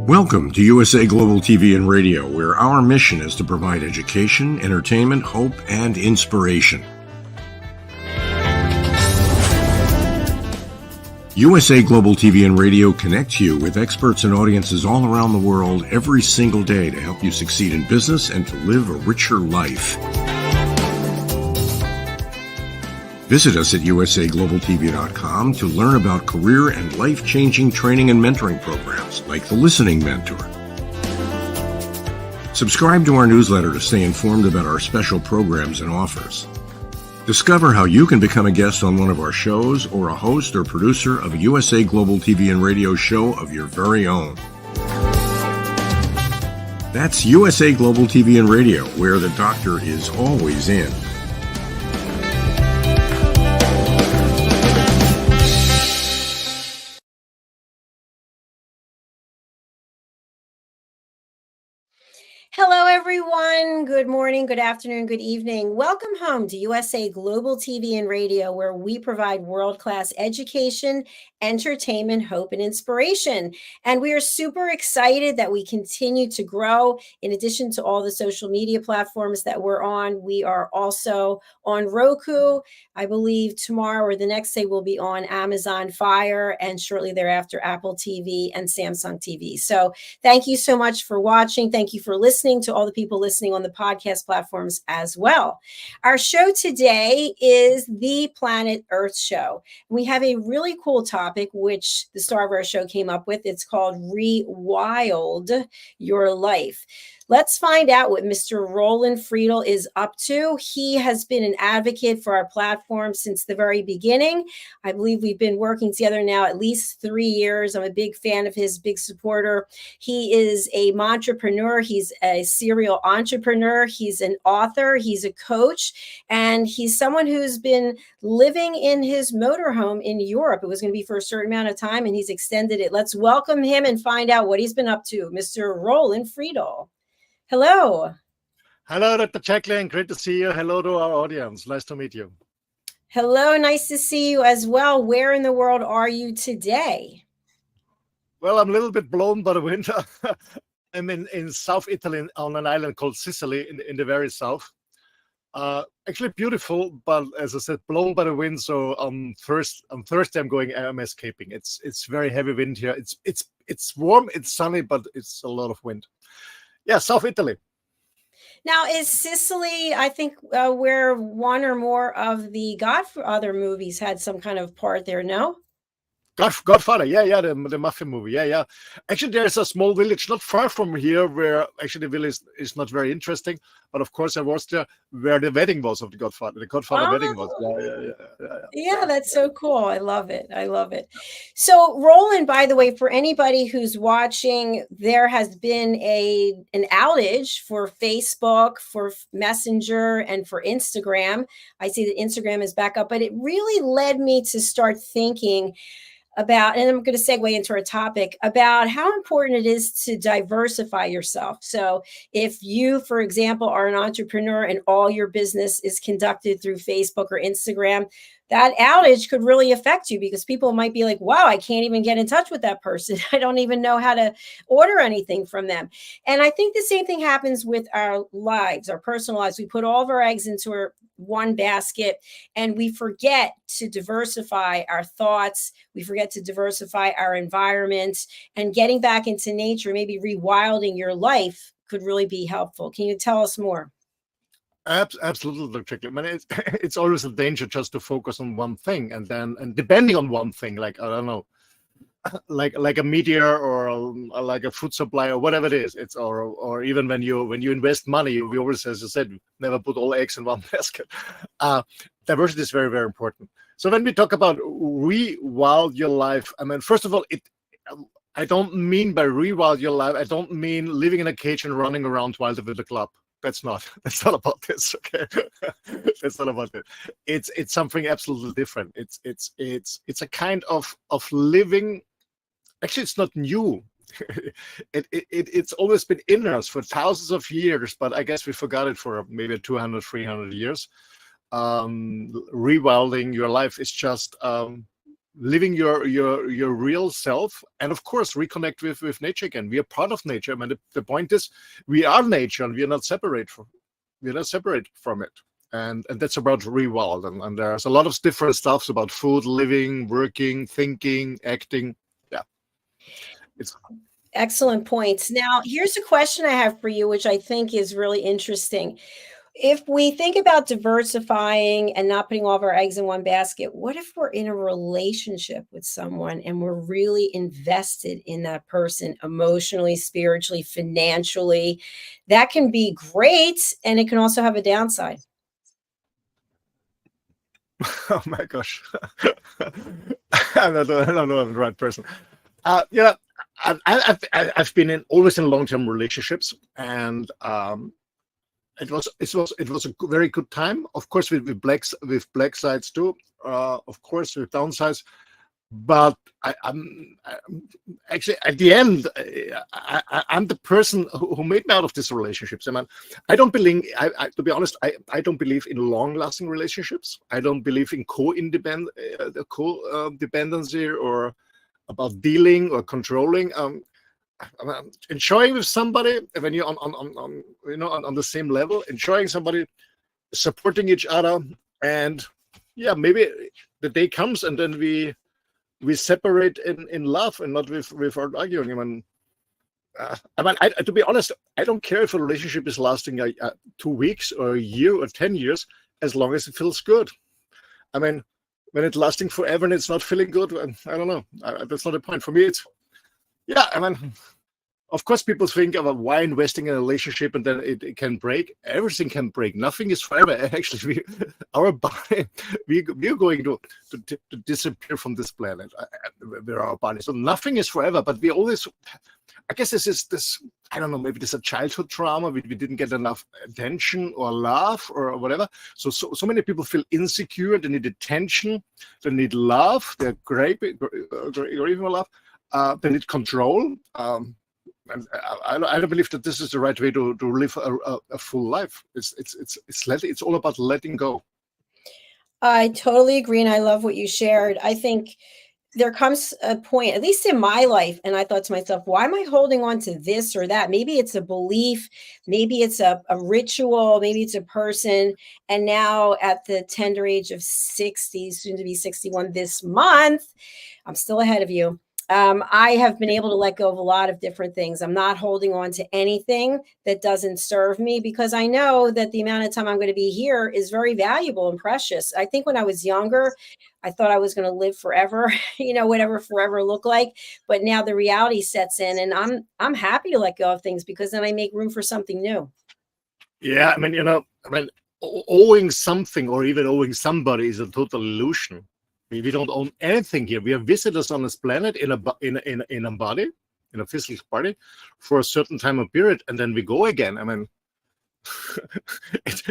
Welcome to USA Global TV and Radio, where our mission is to provide education, entertainment, hope, and inspiration. USA Global TV and Radio connects you with experts and audiences all around the world every single day to help you succeed in business and to live a richer life. Visit us at usaglobaltv.com to learn about career and life-changing training and mentoring programs like the Listening Mentor. Subscribe to our newsletter to stay informed about our special programs and offers. Discover how you can become a guest on one of our shows or a host or producer of a USA Global TV and Radio show of your very own. That's USA Global TV and Radio, where the doctor is always in. Hello, everyone. Good morning, good afternoon, good evening. Welcome home to USA Global TV and Radio, where we provide world-class education, entertainment, hope, and inspiration. And we are super excited that we continue to grow. In addition to all the social media platforms that we're on, we are also on Roku. I believe tomorrow or the next day we'll be on Amazon Fire, and shortly thereafter Apple TV and Samsung TV. So thank you so much for watching. Thank you for listening to all the people listening on the podcast platforms as well. Our show today is the Planet Earth Show. We have a really cool topic, which the star of our show came up with. It's called Rewild Your Life. Let's find out what Mr. Roland Friedl is up to. He has been an advocate for our platform since the very beginning. I believe we've been working together now at least 3 years. I'm a big fan of his, big supporter. He is a entrepreneur. He's a serial entrepreneur. He's an author. He's a coach. And he's someone who's been living in his motorhome in Europe. It was going to be for a certain amount of time, and he's extended it. Let's welcome him and find out what he's been up to. Mr. Roland Friedl. Hello. Hello, Dr. Jacalyn. Great to see you. Hello to our audience. Nice to meet you. Hello. Nice to see you as well. Where in the world are you today? Well, I'm a little bit blown by the wind. I'm in South Italy on an island called Sicily in the very south. Actually beautiful, but as I said, blown by the wind. So on Thursday I'm escaping. It's very heavy wind here. It's warm, it's sunny, but it's a lot of wind. Yeah, South Italy. Now, is Sicily, I think, where one or more of the Godfather movies had some kind of part there, no? Godfather, yeah, the mafia movie, yeah. Actually, there's a small village not far from here where actually the village is not very interesting, but of course I was there where the wedding was of the Godfather. The Godfather wedding was. Yeah, that's so cool. I love it. So, Roland, by the way, for anybody who's watching, there has been an outage for Facebook, for Messenger, and for Instagram. I see that Instagram is back up, but it really led me to start thinking about, and I'm going to segue into our topic, about how important it is to diversify yourself. So if you, for example, are an entrepreneur and all your business is conducted through Facebook or Instagram, that outage could really affect you because people might be like, wow, I can't even get in touch with that person. I don't even know how to order anything from them. And I think the same thing happens with our lives, our personal lives. We put all of our eggs into one basket and we forget to diversify our thoughts. We forget to diversify our environment, and getting back into nature, maybe rewilding your life could really be helpful. Can you tell us more? Absolutely, Dr. Jacalyn. It's always a danger just to focus on one thing, and depending on one thing, like, I don't know, like a meteor or like a food supply or whatever it is. It's or even when you invest money, we always, as I said, never put all eggs in one basket. Diversity is very, very important. So when we talk about rewild your life, I mean, first of all, I don't mean by rewild your life, I don't mean living in a cage and running around wild with a club. That's not about this, okay? That's not about it. It's something absolutely different. It's a kind of living. Actually, it's not new. It's always been in us for thousands of years, but I guess we forgot it for maybe 200, 300 years. Rewilding your life is just living your real self, and of course reconnect with nature again. We are part of nature. I mean, the point is, we are nature, and we are not separate from it. And that's about Rewald. And there's a lot of different stuffs about food, living, working, thinking, acting. Yeah, it's Excellent points. Now, here's a question I have for you, which I think is really interesting. If we think about diversifying and not putting all of our eggs in one basket, what if we're in a relationship with someone and we're really invested in that person emotionally, spiritually, financially? That can be great, and it can also have a downside. oh my gosh. I don't know I'm the right person. Yeah, I've been always in long-term relationships, and it was a very good time. Of course, with black sides too. Of course, with downsides. But I'm actually at the end, I'm the person who made me out of these relationships. I mean, I don't believe. To be honest, I don't believe in long-lasting relationships. I don't believe in co-dependency or about dealing or controlling. Enjoying with somebody when you're on the same level, enjoying somebody, supporting each other, and yeah, maybe the day comes and then we separate in love and not without arguing. To be honest, I don't care if a relationship is lasting 2 weeks or a year or 10 years, as long as it feels good. I mean, when it's lasting forever and it's not feeling good, I don't know. That's not the point for me. It's of course, people think about why investing in a relationship and then it can break. Everything can break. Nothing is forever. Actually, our body, we're going to disappear from this planet. We're our body, so nothing is forever. But we always, I guess, this. I don't know. Maybe this is a childhood trauma. We didn't get enough attention or love or whatever. So many people feel insecure. They need attention. They need love. They're craving love. They need control. And I don't believe that this is the right way to live a full life. It's all about letting go. I totally agree, and I love what you shared. I think there comes a point, at least in my life, and I thought to myself, why am I holding on to this or that? Maybe it's a belief, maybe it's a ritual, maybe it's a person. And now at the tender age of 60, soon to be 61 this month, I'm still ahead of you. I have been able to let go of a lot of different things. I'm not holding on to anything that doesn't serve me, because I know that the amount of time I'm going to be here is very valuable and precious. I think when I was younger, I thought I was going to live forever, whatever forever looked like. But now the reality sets in, and I'm happy to let go of things, because then I make room for something new. Yeah, owing something or even owing somebody is a total illusion. We don't own anything here. We are visitors on this planet in a body, in a physical body, for a certain time of period, and then we go again. I mean,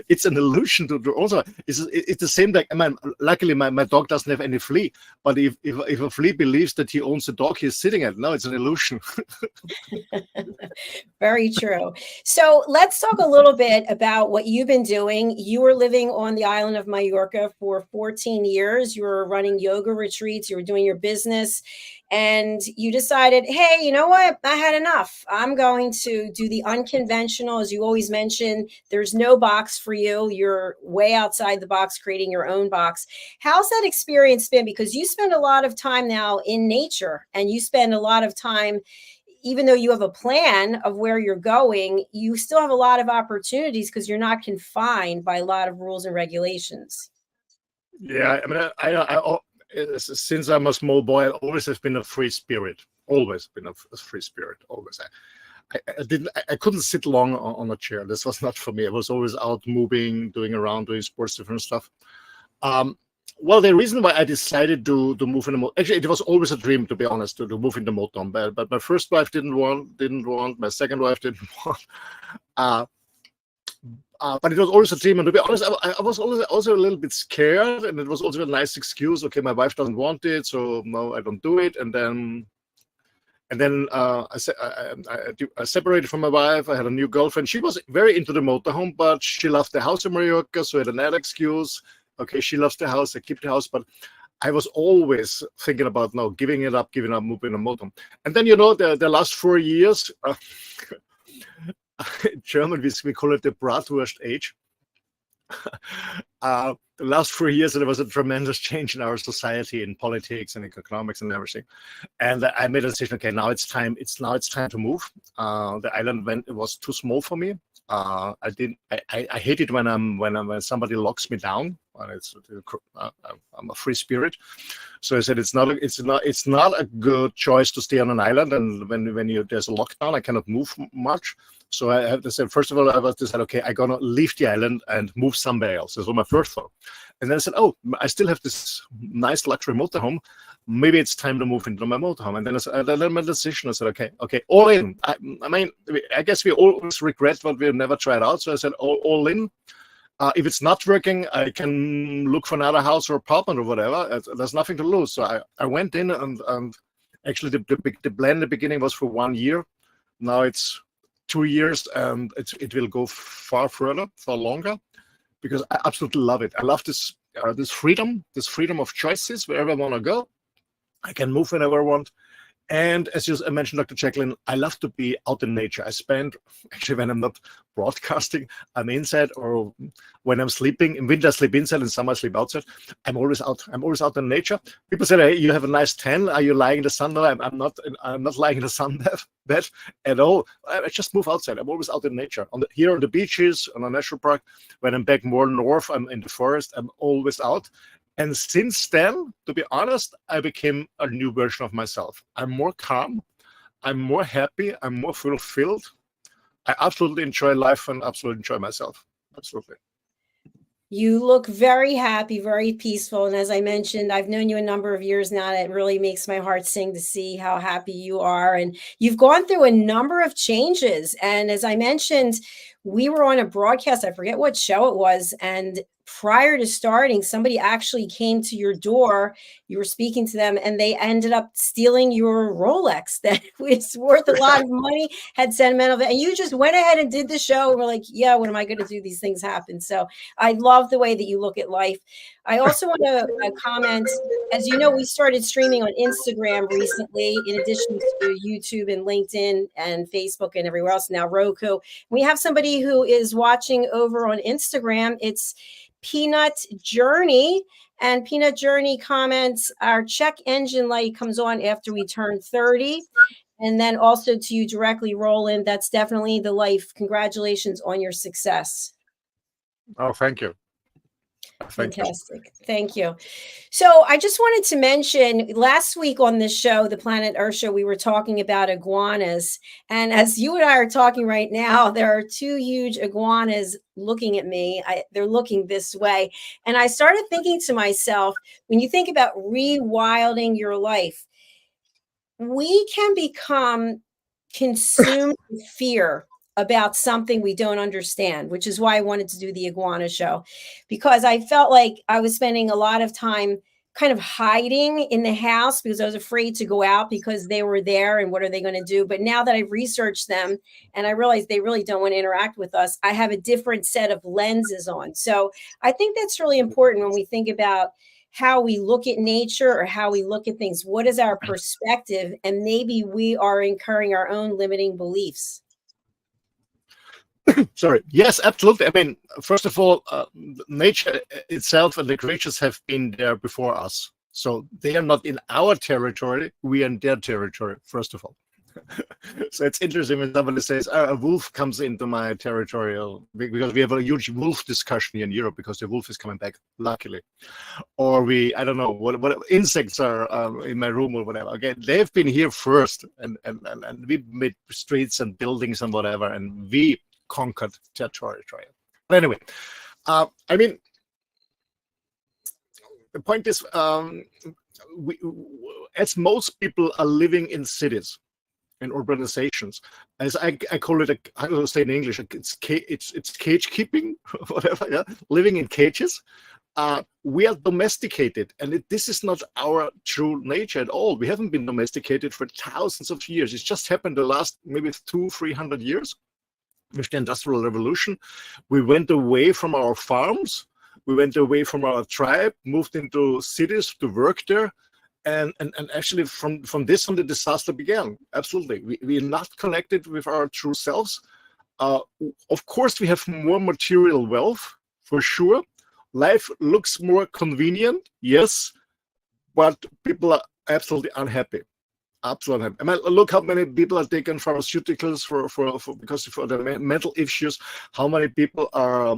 it's an illusion to also. It's the same. Like, luckily my dog doesn't have any flea. But if a flea believes that he owns the dog he's sitting at, no, it's an illusion. Very true. So let's talk a little bit about what you've been doing. You were living on the island of Mallorca for 14 years. You were running yoga retreats. You were doing your business. And you decided, hey, you know what? I had enough. I'm going to do the unconventional. As you always mention, there's no box for you. You're way outside the box, creating your own box. How's that experience been? Because you spend a lot of time now in nature, and you spend a lot of time, even though you have a plan of where you're going, you still have a lot of opportunities because you're not confined by a lot of rules and regulations. Yeah, I since I'm a small boy, I always have been a free spirit. Always been a free spirit. Always. I couldn't sit long on a chair. This was not for me. I was always out moving, doing sports, different stuff. Well, the reason why I decided to move in actually, it was always a dream, to be honest, to move into motorhome. But my first wife didn't want. My second wife didn't want. But it was always a dream, and to be honest, I was always also a little bit scared, and it was also a nice excuse. Okay, my wife doesn't want it, so no, I don't do it. And then I separated from my wife. I had a new girlfriend. She was very into the motorhome, but she loved the house in Mallorca, so I had another excuse. Okay, she loves the house. I keep the house, but I was always thinking about giving it up, moving a motorhome. And then, the last 4 years, in German, we call it the Bratwurst age. The last 4 years, there was a tremendous change in our society, in politics and economics and everything. And I made a decision. Okay, now it's time. It's time to move. The island it was too small for me. I hate it when somebody locks me down. I'm a free spirit, so I said it's not a good choice to stay on an island. And when there's a lockdown, I cannot move much. So I have to say, first of all, I was decided, okay, I'm gonna leave the island and move somewhere else. This was my first thought. And then I said, oh, I still have this nice luxury motorhome. Maybe it's time to move into my motorhome. And then I made a decision. I said, okay, all in. I mean, I guess we always regret what we never tried out. So I said, all in. If it's not working, I can look for another house or apartment or whatever. There's nothing to lose. So I went in and actually the plan in the beginning was for 1 year. Now it's 2 years, and it will go far longer, because I absolutely love it. I love this freedom of choices wherever I want to go. I can move whenever I want. And as you mentioned, Dr. Jacalyn, I love to be out in nature. Actually, when I'm not broadcasting, I'm inside, or when I'm sleeping. In winter, I sleep inside, in summer, I sleep outside. I'm always out. I'm always out in nature. People say, hey, you have a nice tan. Are you lying in the sun? No, I'm not lying in the sun bed at all. I just move outside. I'm always out in nature. Here on the beaches, on a national park. When I'm back more north, I'm in the forest. I'm always out. And since then, to be honest, I became a new version of myself. I'm more calm, I'm more happy, I'm more fulfilled. I absolutely enjoy life and absolutely enjoy myself. Absolutely. You look very happy, very peaceful. And as I mentioned, I've known you a number of years now. It really makes my heart sing to see how happy you are. And you've gone through a number of changes. And as I mentioned, we were on a broadcast, I forget what show it was. And prior to starting, somebody actually came to your door. You were speaking to them, and they ended up stealing your Rolex that was worth a lot of money, had sentimental value. And you just went ahead and did the show. And we're like, yeah, when am I going to do these things happen? So I love the way that you look at life. I also want to comment, as you know, we started streaming on Instagram recently, in addition to YouTube and LinkedIn and Facebook and everywhere else, now Roku. We have somebody who is watching over on Instagram. It's Peanut Journey. And Peanut Journey comments, our check engine light comes on after we turn 30. And then also to you directly, Roland, that's definitely the life. Congratulations on your success. Oh, thank you. Fantastic. Thank you. So I just wanted to mention, last week on this show, the Planet Earth show, we were talking about iguanas. And as you and I are talking right now, there are two huge iguanas looking at me. They're looking this way. And I started thinking to myself, when you think about rewilding your life, we can become consumed with fear about something we don't understand, which is why I wanted to do the iguana show, because I felt like I was spending a lot of time kind of hiding in the house because I was afraid to go out because they were there and what are they going to do? But now that I've researched them and I realize they really don't want to interact with us, I have a different set of lenses on. So I think that's really important when we think about how we look at nature or how we look at things. What is our perspective? And maybe we are incurring our own limiting beliefs. Sorry. Yes, absolutely. I mean, first of all, nature itself and the creatures have been there before us. So they are not in our territory. We are in their territory, first of all. So it's interesting when somebody says, a wolf comes into my territory, because we have a huge wolf discussion here in Europe because the wolf is coming back, luckily. Or I don't know, what insects are in my room or whatever. Okay, they've been here first, and we made streets and buildings and whatever, and we conquered territory. But anyway, I mean, the point is, as most people are living in cities and urbanizations, as I call it, I don't say in English, it's cage keeping, whatever, yeah, living in cages. We are domesticated, and this is not our true nature at all. We haven't been domesticated for thousands of years. It's just happened the last maybe 200-300 years. With the Industrial Revolution, we went away from our farms We went away from our tribe, moved into cities to work there. And actually from this on, the disaster began. Absolutely. We're not connected with our true selves. Of course, we have more material wealth, for sure. Life looks more convenient, yes, but people are absolutely unhappy. Absolutely unhappy. I mean, look how many people are taking pharmaceuticals for their mental issues. How many people are,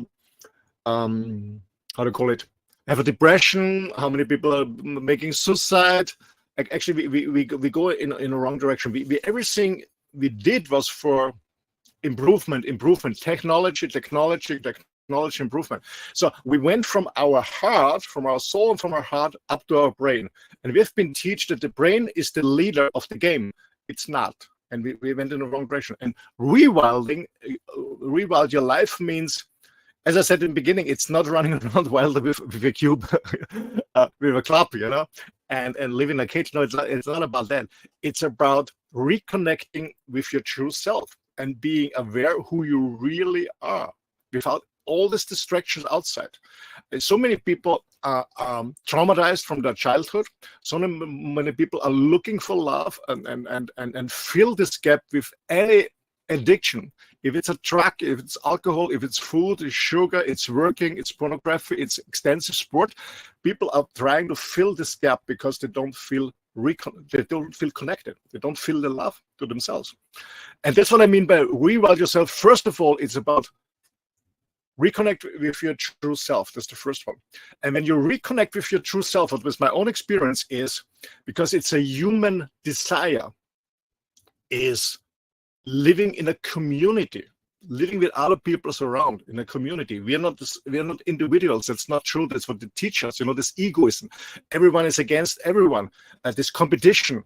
how do you call it, have a depression? How many people are making suicide? Actually, we go in a wrong direction. Everything we did was for improvement, technology improvement. So we went from our heart, from our soul and from our heart up to our brain. And we have been taught that the brain is the leader of the game. It's not. And we went in the wrong direction. And rewild your life means, as I said in the beginning, it's not running around wild with a cube, with a club, and living in a cage. No, it's not about that. It's about reconnecting with your true self and being aware who you really are without all these distractions outside. And so many people are traumatized from their childhood. So many people are looking for love and fill this gap with any addiction. If it's a drug, if it's alcohol, if it's food, it's sugar, it's working, it's pornography, it's extensive sport, people are trying to fill this gap because they don't feel connected. They don't feel the love to themselves. And that's what I mean by rewild yourself. First of all, it's about reconnect with your true self. That's the first one. And when you reconnect with your true self, what was my own experience is, because it's a human desire, is living in a community, living with other people around in a community. We are not individuals. That's not true. That's what they teach us. This egoism. Everyone is against everyone. This competition.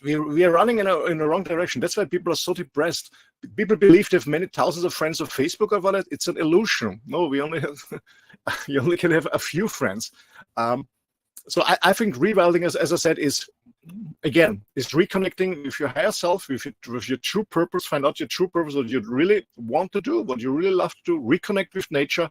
We are running in the wrong direction. That's why people are so depressed. People believe they have many thousands of friends on Facebook or whatever. It's an illusion. No, we only have you only can have a few friends. So I think rewilding, as I said, is reconnecting with your higher self, with your true purpose. Find out your true purpose, what you really want to do, what you really love to do. Reconnect with nature,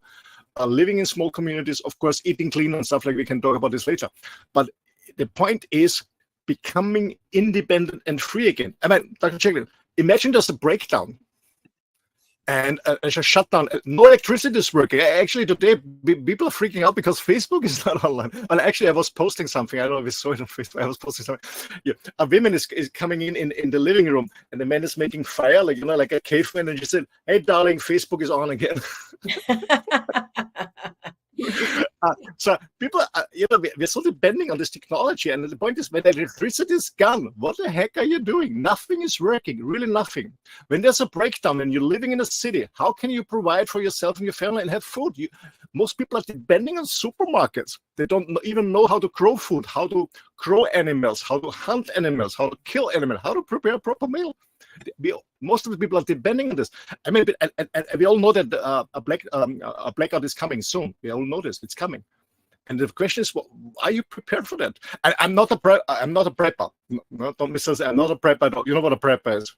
living in small communities, of course, eating clean and stuff like we can talk about this later. But the point is becoming independent and free again. I mean, Dr. Jacalyn, imagine there's a breakdown and a shutdown. No electricity is working. Actually, today, people are freaking out because Facebook is not online. And actually, I was posting something. I don't know if you saw it on Facebook. I was posting something. Yeah. A woman is coming in the living room, and the man is making fire, like a caveman. And she said, "Hey, darling, Facebook is on again." So people, we're so depending on this technology, and the point is, when electricity is gone, what the heck are you doing? Nothing is working, really nothing. When there's a breakdown and you're living in a city, how can you provide for yourself and your family and have food? Most people are depending on supermarkets. They don't even know how to grow food, how to grow animals, how to hunt animals, how to kill animals, how to prepare a proper meal. Most of the people are depending on this. I mean, and we all know that a blackout is coming soon. We all know this; it's coming. And the question is, are you prepared for that? I'm not a prepper. No, don't misunderstand. I'm not a prepper. You know what a prepper is?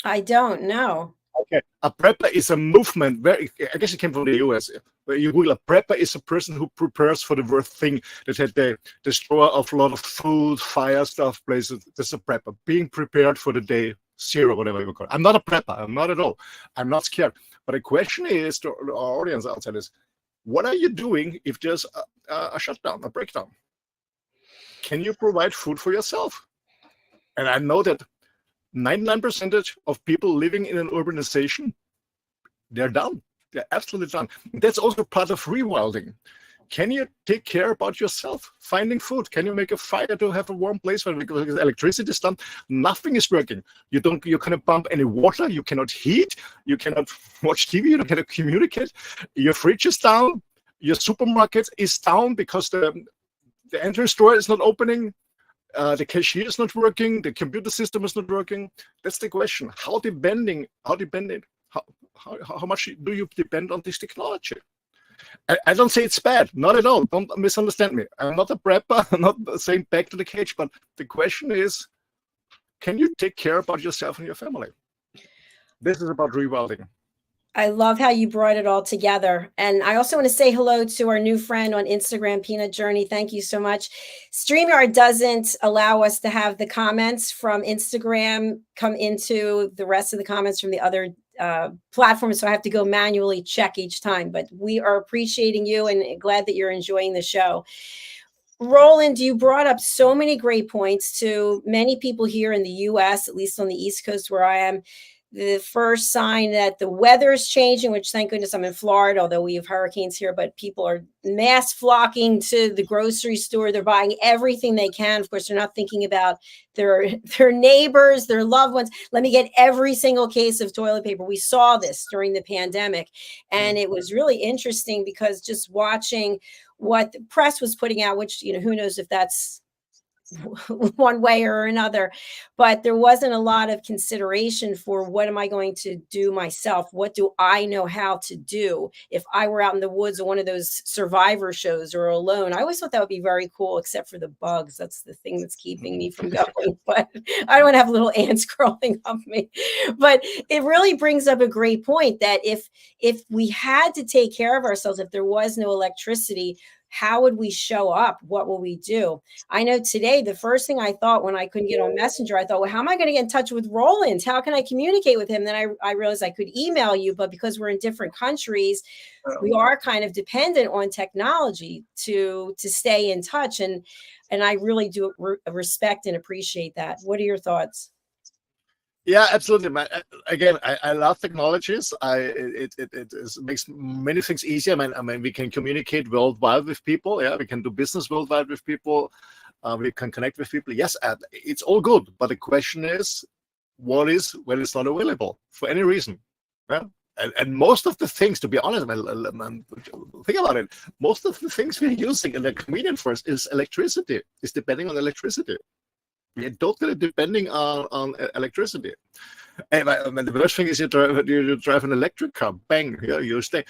I don't know. Okay, a prepper is a movement. I guess it came from the US. Where you Google, a prepper is a person who prepares for the worst thing, that had the destroyer of a lot of food, fire stuff, places. That's a prepper. Being prepared for the day zero, whatever you call it. I'm not a prepper. I'm not at all. I'm not scared. But the question is to our audience outside is, what are you doing if there's a shutdown, a breakdown? Can you provide food for yourself? And I know that 99% of people living in an urbanization, they're done. They're absolutely done. That's also part of rewilding. Can you take care about yourself? Finding food. Can you make a fire to have a warm place? Because electricity is done. Nothing is working. You cannot pump any water. You cannot heat. You cannot watch TV. You cannot communicate. Your fridge is down. Your supermarket is down because the entrance door is not opening. The cashier is not working. The computer system is not working. That's the question. How much do you depend on this technology? I don't say it's bad, not at all. Don't misunderstand me. I'm not a prepper. I'm not saying back to the cage, but the question is, can you take care about yourself and your family? This is about rewilding. I love how you brought it all together. And I also want to say hello to our new friend on Instagram, Peanut Journey. Thank you so much. StreamYard doesn't allow us to have the comments from Instagram come into the rest of the comments from the other platforms. So I have to go manually check each time. But we are appreciating you and glad that you're enjoying the show. Roland, you brought up so many great points to many people here in the US, at least on the East Coast where I am. The first sign that the weather is changing, which thank goodness I'm in Florida, although we have hurricanes here, but people are mass flocking to the grocery store. They're buying everything they can. Of course, they're not thinking about their neighbors, their loved ones. Let me get every single case of toilet paper. We saw this during the pandemic. And it was really interesting because just watching what the press was putting out, which, who knows if that's one way or another, but there wasn't a lot of consideration for what am I going to do myself? What do I know how to do if I were out in the woods on one of those survivor shows or alone? I always thought that would be very cool, except for the bugs. That's the thing that's keeping me from going, but I don't want to have little ants crawling up me. But it really brings up a great point that if we had to take care of ourselves, if there was no electricity, how would we show up? What will we do? I know today, the first thing I thought when I couldn't get on Messenger, I thought, well, how am I going to get in touch with Roland? How can I communicate with him? Then I realized I could email you, but because we're in different countries, we are kind of dependent on technology to stay in touch. And I really do respect and appreciate that. What are your thoughts? Yeah, absolutely, man. Again, I love technologies. It makes many things easier. I mean, we can communicate worldwide with people. Yeah, we can do business worldwide with people. We can connect with people. Yes, it's all good. But the question is, what is when it's not available for any reason? Yeah. And most of the things, to be honest, man, think about it. Most of the things we're using in the convenience for us is electricity. It's depending on electricity. We're totally depending on electricity. And the worst thing is you drive an electric car, bang, you stay.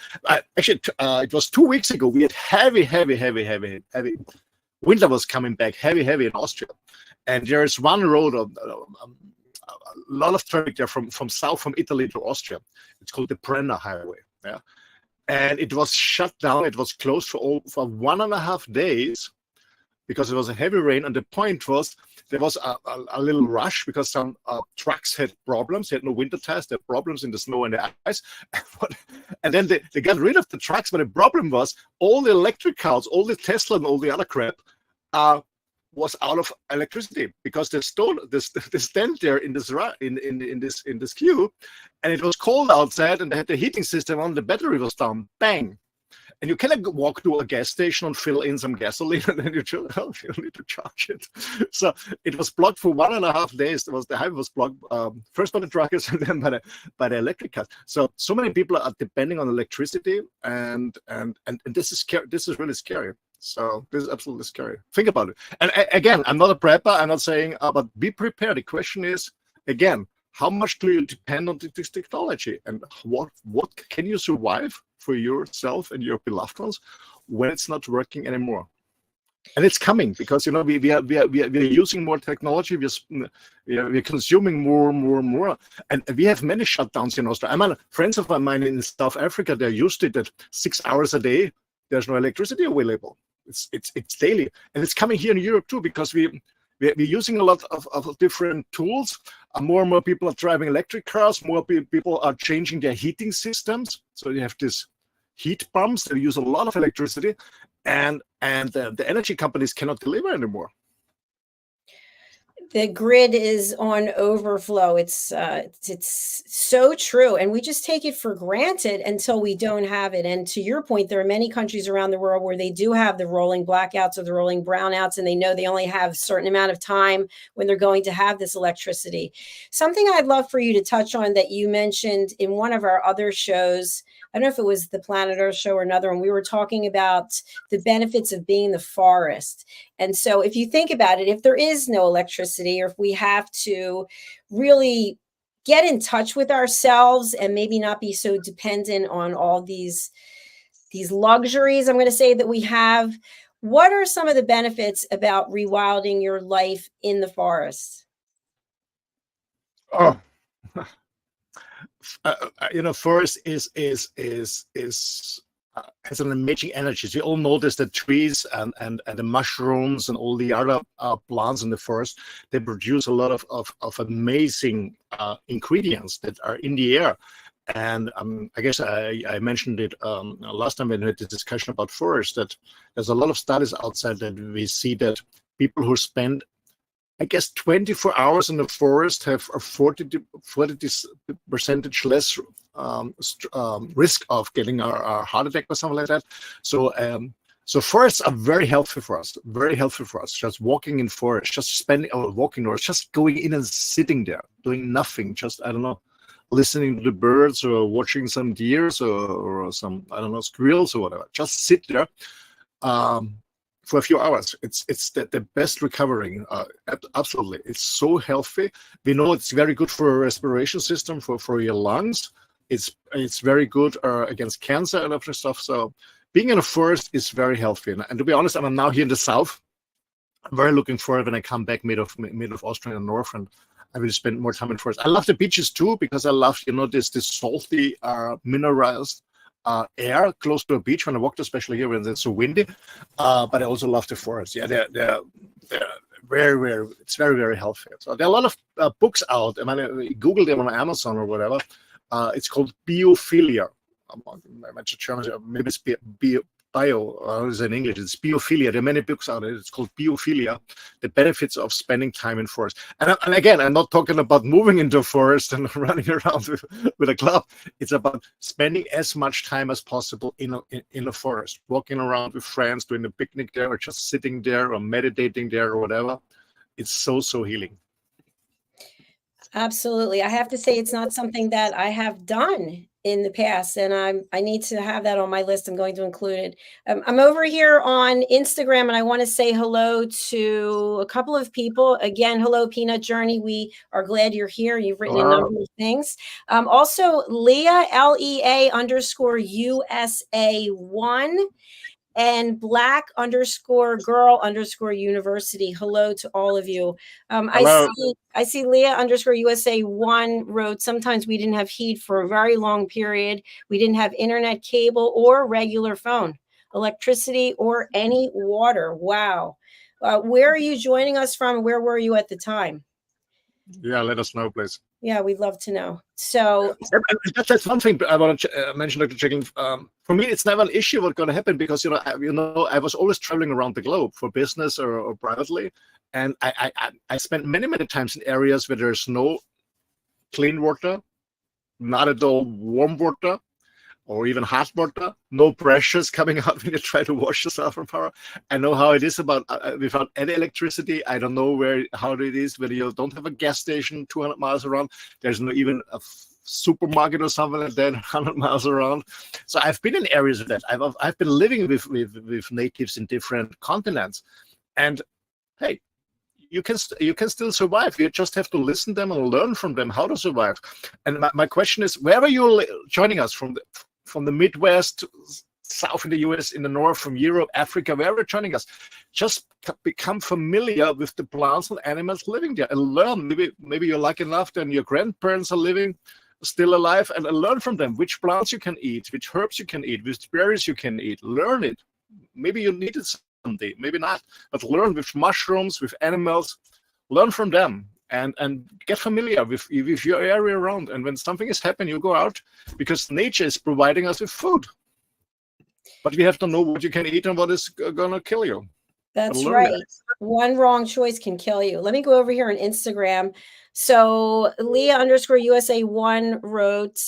Actually, it was 2 weeks ago. We had heavy. Winter was coming back, heavy in Austria. And there is one road, a lot of traffic there from Italy to Austria. It's called the Brenner Highway. Yeah. And it was shut down. It was closed for 1.5 days because it was a heavy rain. And the point was, there was a little rush because some trucks had problems. They had no winter tires. They had problems in the snow and the ice. And then they got rid of the trucks. But the problem was all the electric cars, all the Tesla and all the other crap was out of electricity because they stand there in this queue, and it was cold outside, and they had the heating system on. The battery was down. Bang. And you cannot walk to a gas station and fill in some gasoline, and then you need to charge it. So it was blocked for 1.5 days. The highway was blocked first by the truckers and then by the electric cars. So many people are depending on electricity, and this is scary. This is really scary. So this is absolutely scary. Think about it. And again, I'm not a prepper. I'm not saying, but be prepared. The question is, again, how much do you depend on this technology, and what can you survive for yourself and your beloved ones when it's not working anymore? And it's coming because we are using more technology. We're consuming more, and we have many shutdowns in Australia. Friends of mine in South Africa, they're used to it that 6 hours a day there's no electricity available. It's daily, and it's coming here in Europe too because we're using a lot of different tools. More and more people are driving electric cars. More people are changing their heating systems. So you have these heat pumps that use a lot of electricity, and the energy companies cannot deliver anymore. The grid is on overflow. It's so true. And we just take it for granted until we don't have it. And to your point, there are many countries around the world where they do have the rolling blackouts or the rolling brownouts, and they know they only have a certain amount of time when they're going to have this electricity. Something I'd love for you to touch on that you mentioned in one of our other shows, I don't know if it was the Planet Earth show or another, and we were talking about the benefits of being in the forest. And so if you think about it, if there is no electricity, or if we have to really get in touch with ourselves and maybe not be so dependent on all these luxuries, I'm going to say, that we have, what are some of the benefits about rewilding your life in the forest? Oh, forest has an amazing energy. So you all notice that trees and the mushrooms and all the other plants in the forest, they produce a lot of amazing ingredients that are in the air. And I guess I mentioned it last time when we had the discussion about forest, that there's a lot of studies outside that we see that people who spend, I guess, 24 hours in the forest have a 40% less risk of getting a heart attack or something like that. So forests are very healthy for us, very healthy for us. Just walking in forest, just spending our walking hours, just going in and sitting there, doing nothing, just, I don't know, listening to the birds or watching some deers or some, I don't know, squirrels or whatever. Just sit there for a few hours. It's the best recovering. Absolutely. It's so healthy. We know it's very good for your respiration system, for your lungs. It's very good against cancer and other stuff. So being in a forest is very healthy. And to be honest, I'm now here in the south. I'm very looking forward when I come back mid of Austria and north, and I will spend more time in forest. I love the beaches too, because I love, this salty, mineralized air close to a beach when I walked, especially here when it's so windy. But I also love the forest. Yeah, they're very, very, it's very, very healthy. So there are a lot of books out. I mean, Google them on Amazon or whatever. It's called biophilia. I mentioned German, maybe it's bio, is in English, it's biophilia. There are many books out there. It's called biophilia, the benefits of spending time in forest. And again, I'm not talking about moving into a forest and running around with a club. It's about spending as much time as possible in a forest, walking around with friends, doing a picnic there, or just sitting there or meditating there or whatever. It's so healing. Absolutely. I have to say it's not something that I have done in the past, and I need to have that on my list. I'm going to include it. I'm over here on Instagram, and I want to say hello to a couple of people. Again, hello, Peanut Journey. We are glad you're here. You've written a number of things. Also, Leah, LEA_USA1. And Black_girl_university. Hello to all of you. I see Leah_USA1 wrote, sometimes we didn't have heat for a very long period. We didn't have internet, cable, or regular phone, electricity, or any water. Wow. Where are you joining us from? Where were you at the time? Yeah, let us know, please. Yeah, we'd love to know. So that's one thing I want to mention, Dr. Jacalyn. For me, it's never an issue what's going to happen, because I was always traveling around the globe for business or privately, and I spent many times in areas where there's no clean water, not at all warm water, or even hot water, no pressures coming out when you try to wash yourself from power. I know how it is about without any electricity. I don't know how it is when you don't have a gas station 200 miles around. There's no even a supermarket or something like that 100 miles around. So I've been in areas of that. I've been living with natives in different continents, and hey, you can still survive. You just have to listen to them and learn from them how to survive. And my question is, where are you joining us from? From the Midwest, south in the US, in the north, from Europe, Africa, wherever joining us, just become familiar with the plants and animals living there and learn. Maybe you're lucky enough that your grandparents are still alive, and learn from them which plants you can eat, which herbs you can eat, which berries you can eat. Learn it. Maybe you need it someday, maybe not, but learn with mushrooms, with animals. Learn from them. And get familiar with your area around. And when something is happening, you go out, because nature is providing us with food. But we have to know what you can eat and what is going to kill you. That's right. One wrong choice can kill you. Let me go over here on Instagram. So Leah_USA1 wrote,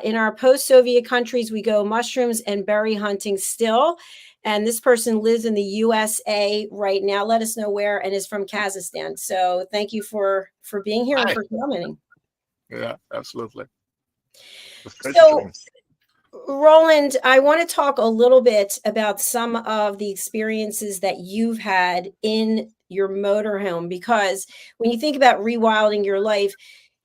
in our post-Soviet countries, we go mushrooms and berry hunting still. And this person lives in the USA right now. Let us know where, and is from Kazakhstan. So thank you for being here and for commenting. Yeah, absolutely. So, Roland, I want to talk a little bit about some of the experiences that you've had in your motorhome, because when you think about rewilding your life,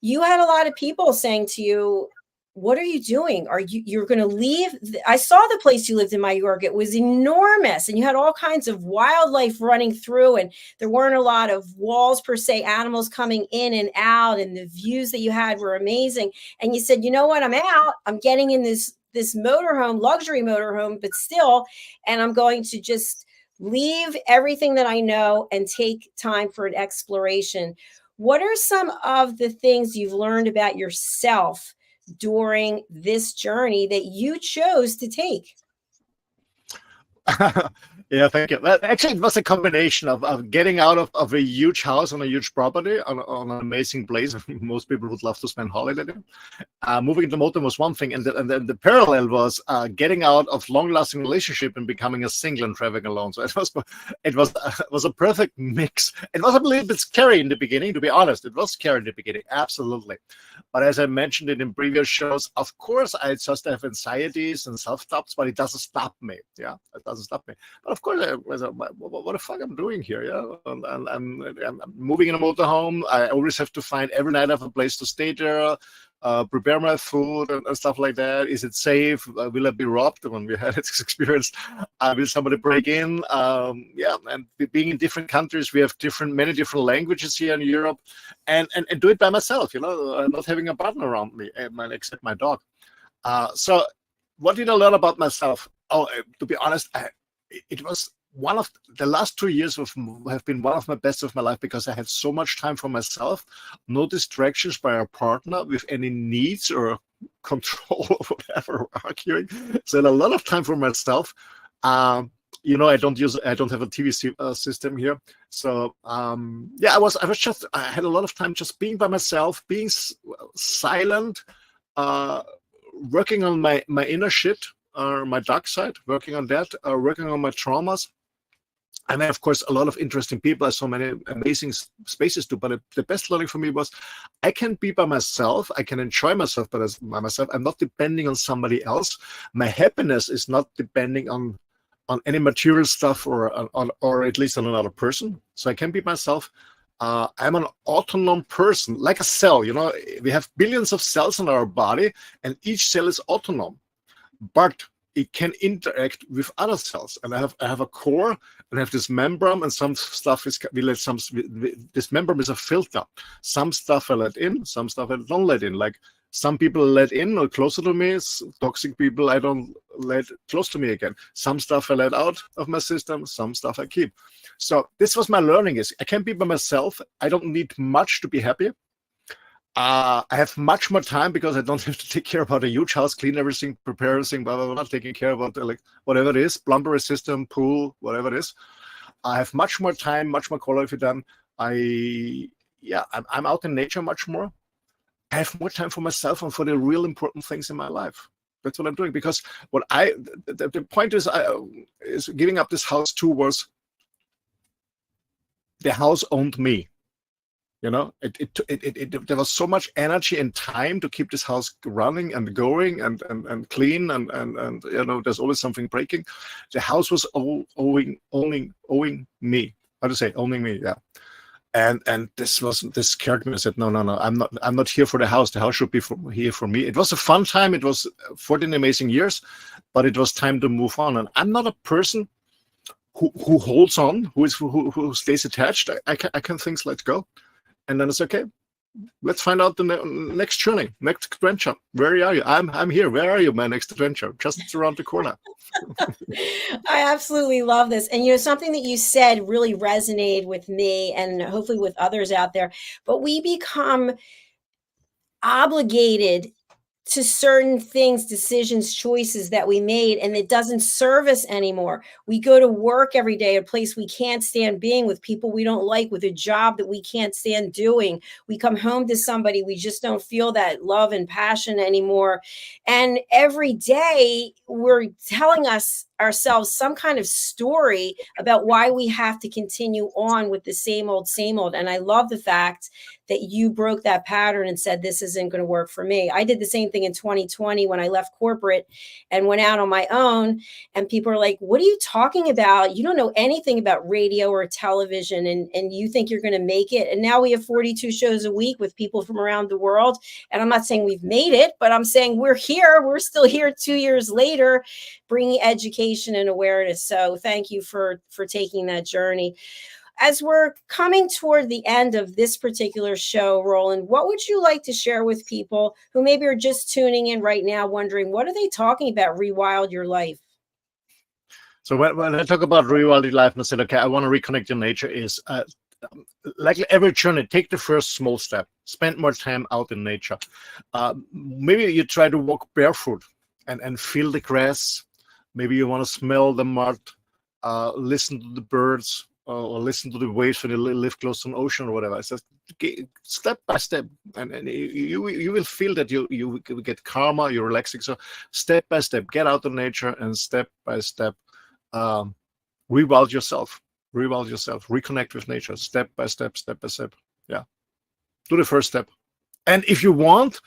you had a lot of people saying to you, what are you doing? You're going to leave? I saw the place you lived in Mallorca. It was enormous, and you had all kinds of wildlife running through, and there weren't a lot of walls per se, animals coming in and out, and the views that you had were amazing. And you said, you know what? I'm out. I'm getting in this motorhome, luxury motorhome, but still, and I'm going to just leave everything that I know and take time for an exploration. What are some of the things you've learned about yourself during this journey that you chose to take? Yeah, thank you. Well, actually, it was a combination of getting out of a huge house on a huge property on an amazing place. Most people would love to spend holiday there. Moving into motorhome was one thing, and the parallel was getting out of long-lasting relationship and becoming a single and traveling alone. So it was a perfect mix. It was a little bit scary in the beginning, to be honest. It was scary in the beginning, absolutely. But as I mentioned it in previous shows, of course, I just have anxieties and self-doubts, but it doesn't stop me. Yeah, it doesn't stop me. But of course, I was like, what the fuck I'm doing here? Yeah, and I'm moving in a motorhome. I always have to find every night I have a place to stay there. Prepare my food and stuff like that. Is it safe? Will I be robbed? When we had this experience, will somebody break in? Yeah, and being in different countries, we have many different languages here in Europe, and do it by myself. You know, not having a partner around me, except my dog. So, what did I learn about myself? Oh, to be honest, it was one of the last 2 years have been one of my best of my life, because I had so much time for myself, no distractions by a partner with any needs or control or whatever, arguing. So I had a lot of time for myself. You know, I don't have a TV system here. So yeah, I had a lot of time just being by myself, being silent, working on my inner shit, my dark side, working on that, working on my traumas. And then, of course, a lot of interesting people. I saw many amazing spaces too. But the best learning for me was I can be by myself. I can enjoy myself by myself. I'm not depending on somebody else. My happiness is not depending on any material stuff or at least on another person. So I can be myself. I'm an autonomous person, like a cell. You know, we have billions of cells in our body, and each cell is autonomous. But it can interact with other cells, and I have a core, and I have this membrane, and some stuff this membrane is a filter. Some stuff I let in, some stuff I don't let in. Like some people let in or closer to me, toxic people I don't let close to me again. Some stuff I let out of my system, some stuff I keep. So this was my learning: is I can be by myself. I don't need much to be happy. I have much more time because I don't have to take care about a huge house, clean everything, prepare everything, blah, blah, blah, taking care about like whatever it is, plumber system, pool, whatever it is. I have much more time, much more quality time. I'm out in nature much more. I have more time for myself and for the real important things in my life. That's what I'm doing, because the point is giving up this house too was the house owned me. You know, there was so much energy and time to keep this house running and going and clean and you know, there's always something breaking. The house was owning me. How to say owning me? Yeah. And this scared me. I said, no, I'm not here for the house. The house should be here for me. It was a fun time. It was 14 amazing years, but it was time to move on. And I'm not a person who holds on, who stays attached. I can things let go. And then it's okay. Let's find out the next journey, next adventure. Where are you? I'm here. Where are you? My next adventure, just around the corner. I absolutely love this. And, you know, something that you said really resonated with me and hopefully with others out there. But we become obligated to certain things, decisions, choices that we made, and it doesn't serve us anymore. We go to work every day, a place we can't stand being, with people we don't like, with a job that we can't stand doing. We come home to somebody, we just don't feel that love and passion anymore. And every day we're telling us ourselves some kind of story about why we have to continue on with the same old, same old. And I love the fact that you broke that pattern and said, this isn't going to work for me. I did the same thing in 2020 when I left corporate and went out on my own. And people are like, what are you talking about? You don't know anything about radio or television, and you think you're going to make it. And now we have 42 shows a week with people from around the world. And I'm not saying we've made it, but I'm saying we're here. We're still here 2 years later, bringing education and awareness. So thank you for taking that journey. As we're coming toward the end of this particular show, Roland, what would you like to share with people who maybe are just tuning in right now, wondering, what are they talking about, Rewild Your Life? So when I talk about Rewild Your Life and I said, okay, I want to reconnect to nature, is like every journey, take the first small step, spend more time out in nature. Maybe you try to walk barefoot and feel the grass. Maybe you want to smell the mud, listen to the birds, or listen to the waves when you live close to an ocean or whatever. It's just step by step, and you will feel that you get calmer, you're relaxing. So step by step, get out of nature, and step by step, rewild yourself, reconnect with nature, step by step. Yeah, do the first step. And if you want,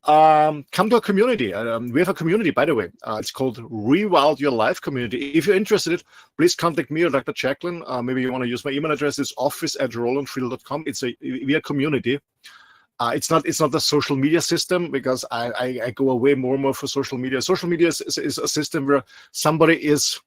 come to a community. We have a community, by the way. It's called Rewild Your Life Community. If you're interested, please contact me or Dr. Jacalyn. Maybe you want to use my email address. It's office@roland-friedl-wirelessliferocks.com. It's we are a community. It's not a social media system, because I go away more and more for social media. Social media is a system where somebody is,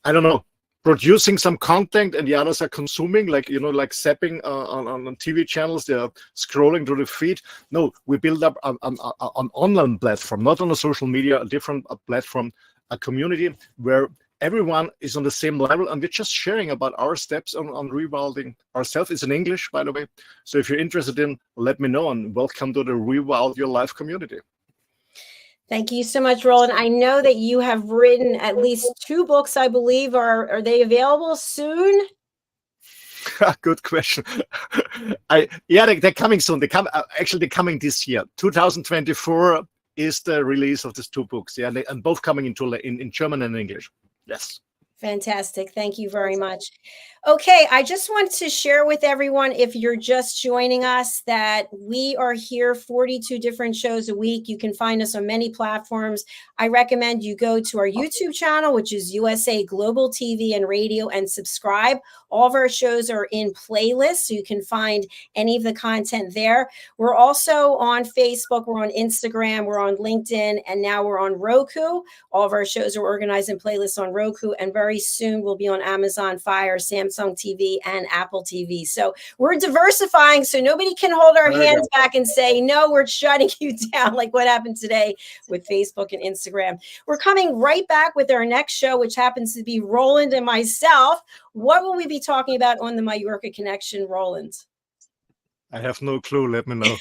I don't know, producing some content and the others are consuming, like zapping on TV channels. They're scrolling through the feed. No, we build up an online platform, not on a social media, a different platform, a community where everyone is on the same level, and we're just sharing about our steps on rewilding ourselves. It's in English, by the way. So if you're interested in, let me know, and welcome to the Rewild Your Life community. Thank you so much, Roland. I know that you have written at least 2 books, I believe. Are they available soon? Good question. They're coming soon. They're coming this year. 2024 is the release of these 2 books. Yeah, and both coming in German and English. Yes. Fantastic. Thank you very much. Okay, I just want to share with everyone, if you're just joining us, that we are here 42 different shows a week. You can find us on many platforms. I recommend you go to our YouTube channel, which is USA Global TV and Radio, and subscribe. All of our shows are in playlists, so you can find any of the content there. We're also on Facebook, we're on Instagram, we're on LinkedIn, and now we're on Roku. All of our shows are organized in playlists on Roku, and very soon we'll be on Amazon Fire, Samsung TV, and Apple TV. So we're diversifying, so nobody can hold our hands back and say, no, we're shutting you down, like what happened today with Facebook and Instagram. We're coming right back with our next show, which happens to be Roland and myself. What will we be talking about on the Mallorca Connection, Roland? I have no clue. Let me know.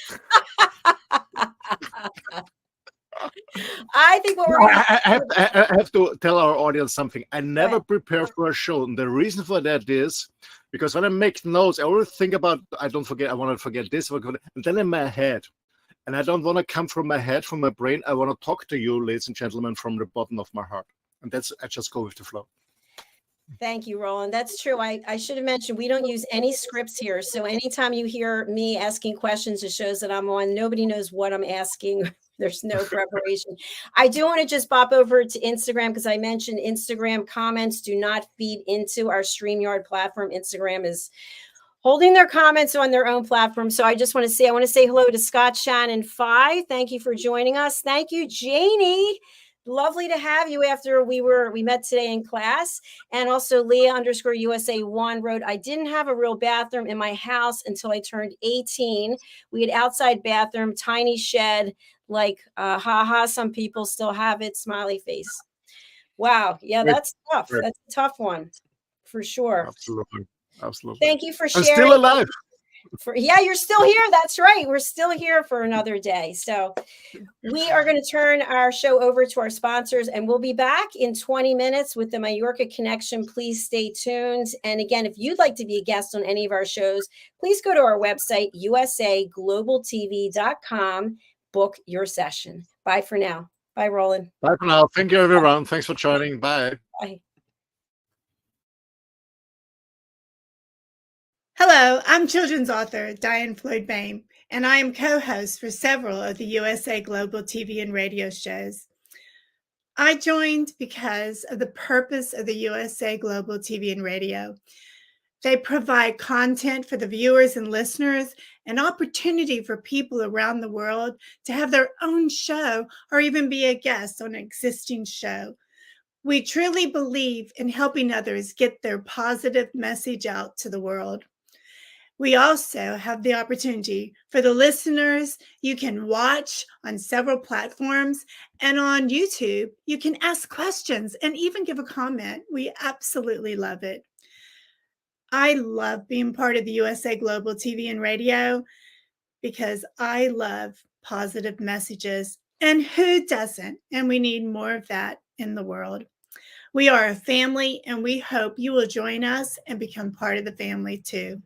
I think what we're I have to tell our audience something. I never prepare for a show. And the reason for that is because when I make notes, I always think about, I want to forget this, and then in my head. And I don't want to come from my head, from my brain. I want to talk to you, ladies and gentlemen, from the bottom of my heart. And I just go with the flow. Thank you, Roland. That's true. I should have mentioned, we don't use any scripts here. So anytime you hear me asking questions, it shows that I'm on. Nobody knows what I'm asking. There's no preparation. I do want to just pop over to Instagram, because I mentioned Instagram comments do not feed into our StreamYard platform. Instagram is holding their comments on their own platform. So I want to say hello to Scott Shannon Phi. Thank you for joining us. Thank you, Janie. Lovely to have you after we met today in class. And also Leah_USA1 wrote, I didn't have a real bathroom in my house until I turned 18. We had outside bathroom, tiny shed, like, haha, some people still have it, smiley face. Wow. Yeah, that's tough. That's a tough one for sure. Absolutely. Thank you for sharing. I'm still alive. You're still here. That's right. We're still here for another day. So we are going to turn our show over to our sponsors, and we'll be back in 20 minutes with the Mallorca Connection. Please stay tuned. And again, if you'd like to be a guest on any of our shows, please go to our website, usaglobaltv.com. Book your session. Bye for now. Bye, Roland. Bye for now. Thank you, everyone. Thanks for joining. Bye. Bye. Hello, I'm children's author Diane Floyd Bain, and I am co-host for several of the USA Global TV and radio shows. I joined because of the purpose of the USA Global TV and radio. They provide content for the viewers and listeners, an opportunity for people around the world to have their own show or even be a guest on an existing show. We truly believe in helping others get their positive message out to the world. We also have the opportunity for the listeners. You can watch on several platforms, and on YouTube, you can ask questions and even give a comment. We absolutely love it. I love being part of the USA Global TV and radio because I love positive messages, and who doesn't? And we need more of that in the world. We are a family, and we hope you will join us and become part of the family too.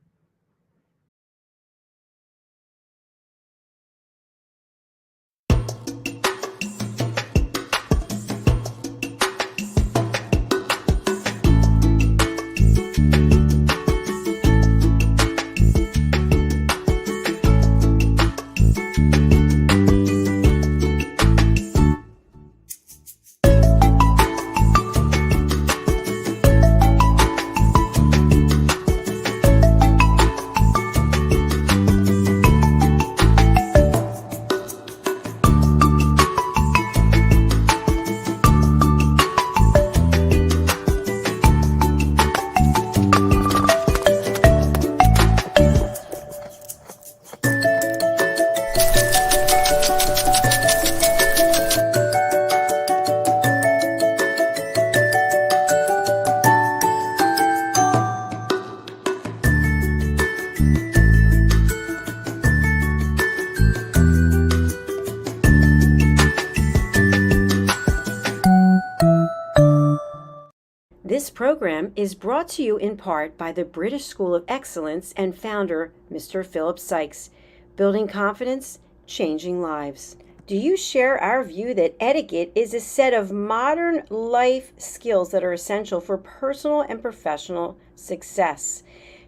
This program is brought to you in part by the British School of Excellence and founder, Mr. Philip Sykes, building confidence, changing lives. Do you share our view that etiquette is a set of modern life skills that are essential for personal and professional success?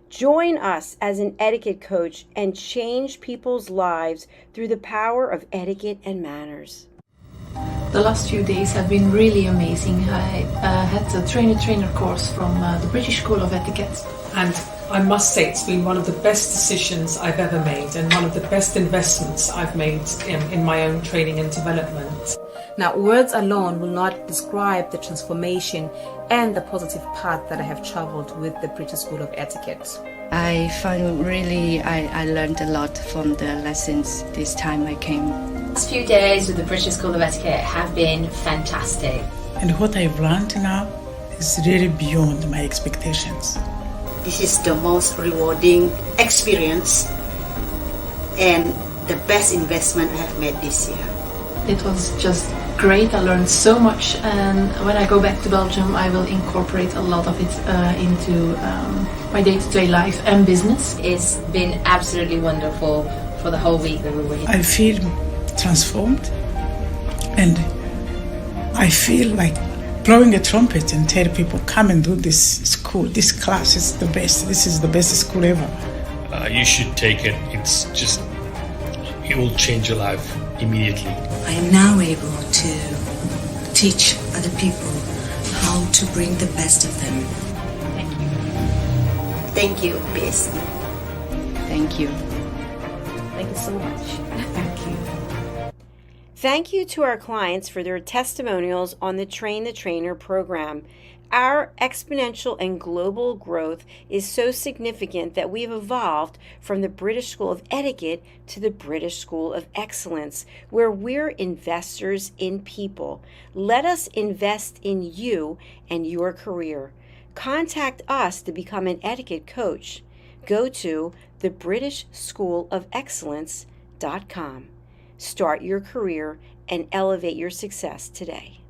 Join us as an etiquette coach and change people's lives through the power of etiquette and manners. The last few days have been really amazing. I had a trainer course from the British School of Etiquette. And I must say it's been one of the best decisions I've ever made and one of the best investments I've made in my own training and development. Now, words alone will not describe the transformation and the positive path that I have traveled with the British School of Etiquette. I found I learned a lot from the lessons this time I came. The last few days with the British School of Etiquette have been fantastic. And what I've learned now is really beyond my expectations. This is the most rewarding experience and the best investment I have made this year. It was just great. I learned so much, and when I go back to Belgium I will incorporate a lot of it into my day-to-day life and business. It's been absolutely wonderful for the whole week that we were here. I feel transformed, and I feel like blowing a trumpet and tell people, come and do this school, this class is the best, this is the best school ever. You should take it. It will change your life immediately. I am now able to teach other people how to bring the best of them. Thank you. Thank you, BSc. Thank you. Thank you so much. Thank you. Thank you to our clients for their testimonials on the Train the Trainer program. Our exponential and global growth is so significant that we've evolved from the British School of Etiquette to the British School of Excellence, where we're investors in people. Let us invest in you and your career. Contact us to become an etiquette coach. Go to thebritishschoolofexcellence.com. Start your career and elevate your success today.